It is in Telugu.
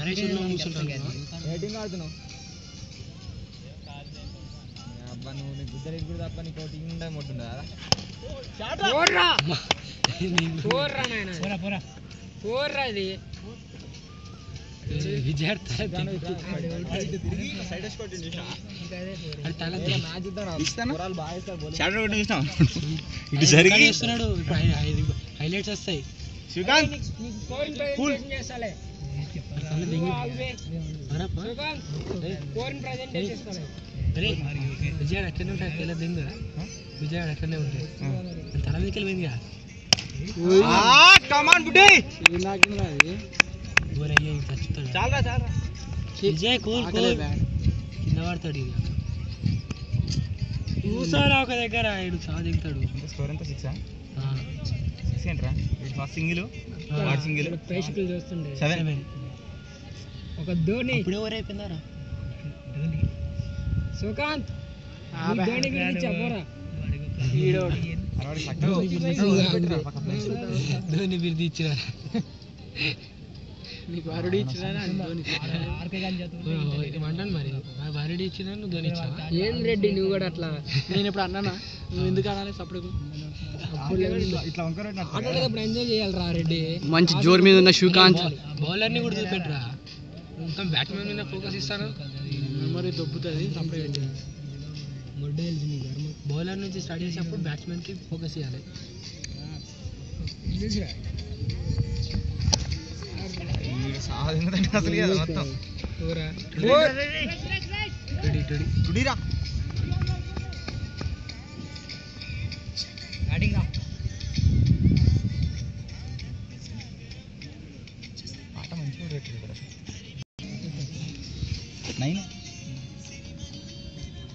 నరేష్ బ్యాటింగ్ ఆడుతున్నావు అబ్బా నువ్వు నీకు గుద్దలు ఎప్పుడు తప్ప నీకు టీం ఉండే మొట్టుందా ఇది హైలైట్స్ వస్తాయి విజయాడు అట్లనే ఉంటాయి తెల్ల దింగు విజయాడు అట్లనే ఉంటాయి తల మీదకి వెళ్ళిందిగా విజయ్ కూల్ కింద పడతాడు ఇక చూసారా ఒక దగ్గర ఇడు చాలా దిగుతాడు స్కోర్ ఎంత 6 ఏంట్రా సింగిల్ ప్రేక్షకులు చూస్తుండే 7 ఒక ధోని ఇప్పుడు ఎవరు అయిపోయిందారా సుకాంత్ ధోని గురించి చెప్పరా ధోని బిర్ది ఇచ్చినారా నీకు వారుడి ఇచ్చినారా ఏమంటాను మరి వారుడి ఇచ్చినా నువ్వు ధోని ఇచ్చా ఏం రెడ్డి నువ్వు కూడా అట్లా నేను ఇప్పుడు అన్నానా నువ్వు ఎందుకు అనాలి సప్పుడు ఆటేటప్పుడు ఎంజాయ్ చేయాలిరా రెడ్డి మంచి జోరు మీద ఉన్న శ్రీకాంత్ బౌలర్ని కూడా చూపెట్టరా మొత్తం బ్యాట్స్మెన్ మీద ఫోకస్ ఇస్తాను మరి దొబ్బుతుంది సపరేట్ బౌలర్ నుంచి స్టార్ట్ చేసేటప్పుడు బ్యాట్స్మెన్కి ఫోకస్ చేయాలి పాట మంచిగా 9